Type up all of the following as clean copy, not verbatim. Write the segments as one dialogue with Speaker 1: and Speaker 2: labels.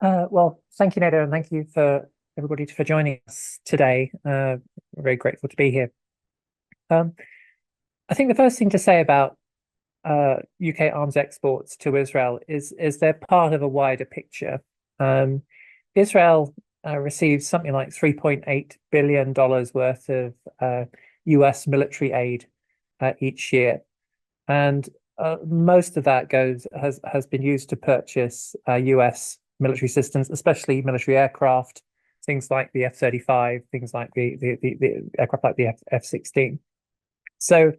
Speaker 1: Well, thank you, Neda, and thank you for everybody for joining us today. We're very grateful to be here. Um, I think the first thing to say about UK arms exports to Israel is they're part of a wider picture. Um, Israel receives something like $3.8 billion worth of US military aid each year, and most of that has been used to purchase US military systems, especially military aircraft, things like the F-35, things like the aircraft like the F-16. So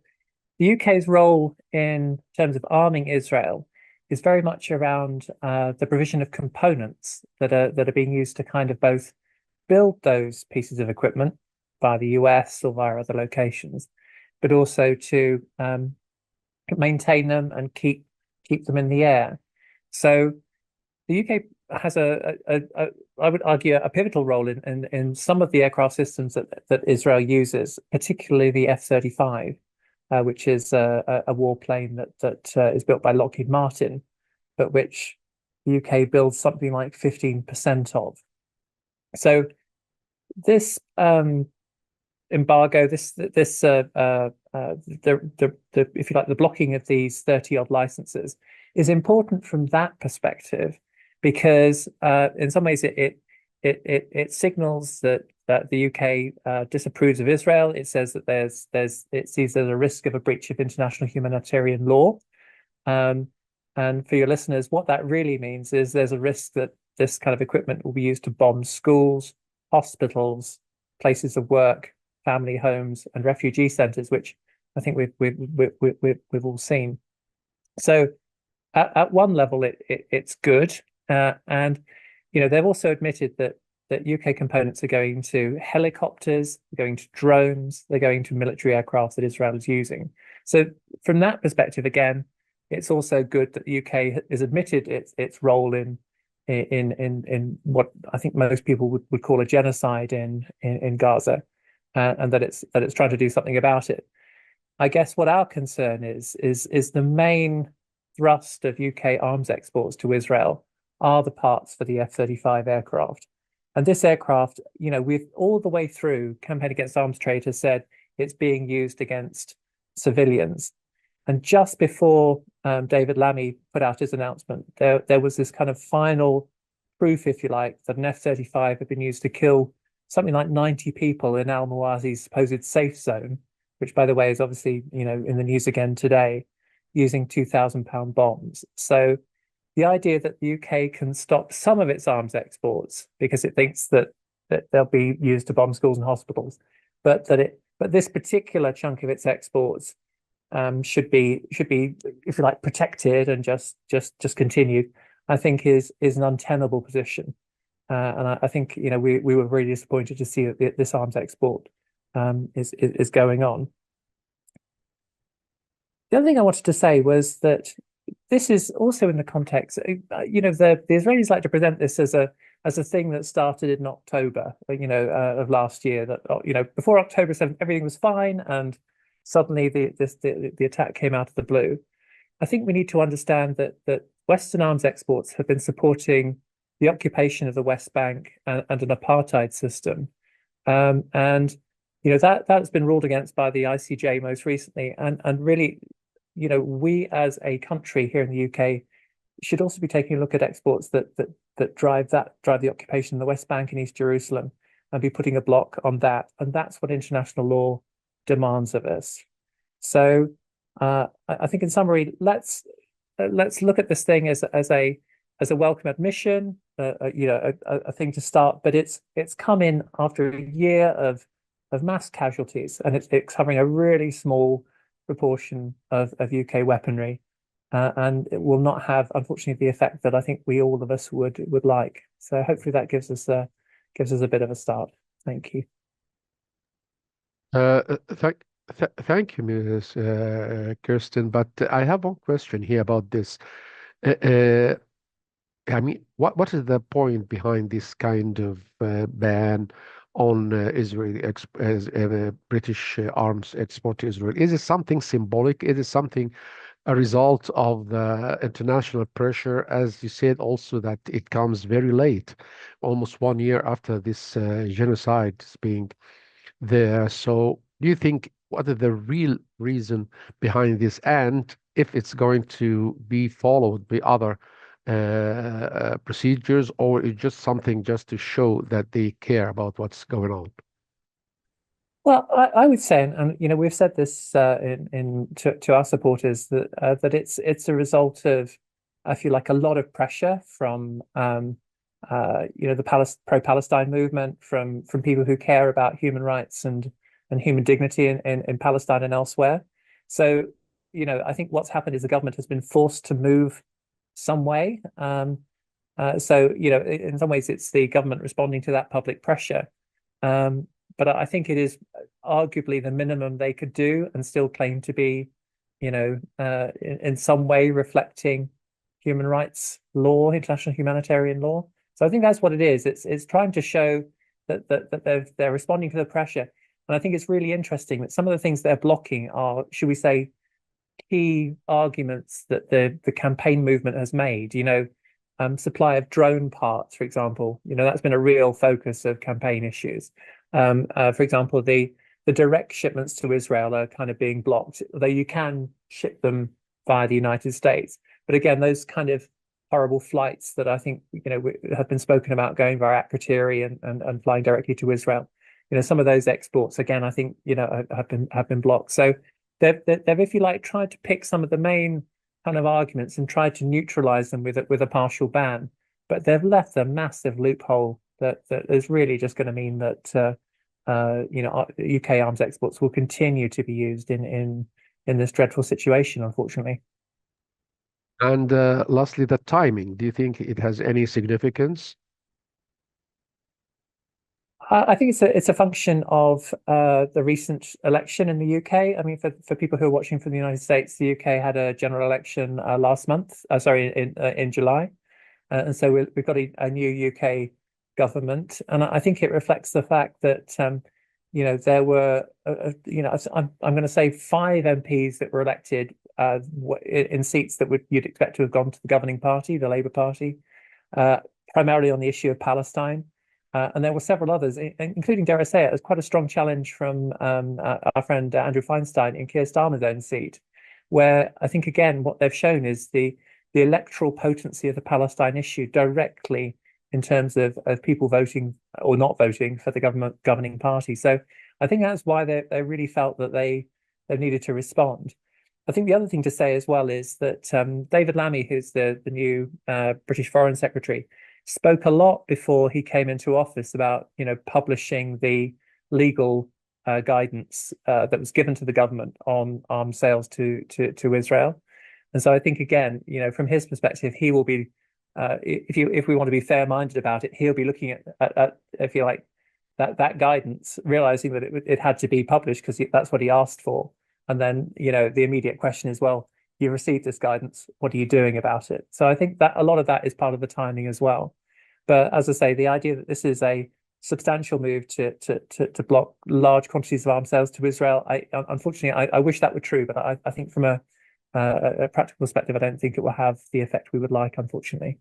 Speaker 1: the UK's role in terms of arming Israel is very much around the provision of components that are being used to kind of both build those pieces of equipment via the US or via other locations, but also to maintain them and keep them in the air. So the UK has I would argue a pivotal role in some of the aircraft systems that Israel uses, particularly the F-35, which is a warplane that is built by Lockheed Martin, but which the UK builds something like 15% of. So this embargo, the if you like, the blocking of these 30 odd licenses is important from that perspective, because in some ways it signals that the UK disapproves of Israel. It says that it sees there's a risk of a breach of international humanitarian law. Um, and for your listeners, what that really means is there's a risk that this kind of equipment will be used to bomb schools, hospitals, places of work, family homes, and refugee centres, which I think we've all seen. So at one level, it's good, and they've also admitted that UK components are going to helicopters, going to drones, they're going to military aircraft that Israel is using. So from that perspective, again, it's also good that the UK has admitted its role in what I think most people would call a genocide in Gaza, and that it's trying to do something about it. I guess what our concern is the main thrust of UK arms exports to Israel are the parts for the F-35 aircraft. And this aircraft, we've all the way through Campaign Against Arms Trade has said it's being used against civilians. And just before David Lammy put out his announcement, there was this kind of final proof, if you like, that an F-35 had been used to kill something like 90 people in al-Mawazi's supposed safe zone, which, by the way, is obviously, in the news again today, using 2,000-pound bombs. So the idea that the UK can stop some of its arms exports because it thinks that they'll be used to bomb schools and hospitals, but this particular chunk of its exports should be, if you like, protected and just continued, I think is an untenable position. And I think we were really disappointed to see that this arms export is going on. The other thing I wanted to say was that this is also in the context, the Israelis like to present this as a thing that started in October, of last year. That before October 7th, everything was fine, and suddenly the attack came out of the blue. I think we need to understand that Western arms exports have been supporting the occupation of the West Bank and an apartheid system, and that's been ruled against by the ICJ most recently, and really, we as a country here in the UK should also be taking a look at exports that drive the occupation of the West Bank and East Jerusalem, and be putting a block on that. And that's what international law demands of us. So I think, in summary, let's look at this thing as a welcome admission, a thing to start. But it's come in after a year of mass casualties, and it's covering a really small proportion of UK weaponry, and it will not have, unfortunately, the effect that I think all of us would like. So hopefully that gives us a bit of a start. Thank you.
Speaker 2: Thank you, Ms. Kirsten. But I have one question here about this. I mean, what is the point behind this kind of ban on Israeli British arms export to Israel? Is it something symbolic? Is it something a result of the international pressure, as you said, also that it comes very late, almost 1 year after this genocide is being there. So, do you think what is the real reason behind this, and if it's going to be followed by other procedures, or it's just something just to show that they care about what's going on?
Speaker 1: Well, I would say, and you know, we've said this in to our supporters that that it's a result of, I feel like, a lot of pressure from you know, the pro-Palestine movement, from people who care about human rights and human dignity in Palestine and elsewhere. So, you know, I think what's happened is the government has been forced to move some way. So, you know, in some ways, it's the government responding to that public pressure. Um, but I think it is arguably the minimum they could do and still claim to be, you know, in some way reflecting human rights law, international humanitarian law. So I think that's what it is. It's trying to show that they're responding to the pressure. And I think it's really interesting that some of the things they're blocking are, should we say, key arguments that the campaign movement has made. You know, supply of drone parts, for example. You know, that's been a real focus of campaign issues. For example, the direct shipments to Israel are kind of being blocked, although you can ship them via the United States. But again, those kind of horrible flights that I think, you know, have been spoken about going via Akrotiri and flying directly to Israel. You know, some of those exports, again, I think, you know, have been blocked. So they've, if you like, tried to pick some of the main kind of arguments and tried to neutralize them with a partial ban, but they've left a massive loophole that is really just going to mean that you know, UK arms exports will continue to be used in this dreadful situation, unfortunately.
Speaker 2: And lastly, the timing. Do you think it has any significance?
Speaker 1: I think it's a function of the recent election in the UK. I mean, for people who are watching from the United States, the UK had a general election last month. Sorry, in July, and so we've got a new UK government, and I think it reflects the fact that you know, there were you know, I'm going to say 5 MPs that were elected in seats that you'd expect to have gone to the governing party, the Labour Party, uh, primarily on the issue of Palestine. And there were several others, including, dare I say it, as quite a strong challenge from our friend Andrew Feinstein in Keir Starmer's own seat, where I think, again, what they've shown is the electoral potency of the Palestine issue directly in terms of people voting or not voting for the governing party. So I think that's why they really felt that they needed to respond. I think the other thing to say as well is that David Lammy, who's the new British Foreign Secretary, spoke a lot before he came into office about, you know, publishing the legal guidance that was given to the government on arms sales to Israel. And so I think, again, you know, from his perspective, he will be, if we want to be fair-minded about it, he'll be looking at if you like, that guidance, realizing that it had to be published because that's what he asked for. And then, you know, the immediate question is, well, you received this guidance, what are you doing about it? So I think that a lot of that is part of the timing as well. But as I say, the idea that this is a substantial move to block large quantities of arms sales to Israel, unfortunately, I wish that were true, but I think from a practical perspective, I don't think it will have the effect we would like, unfortunately.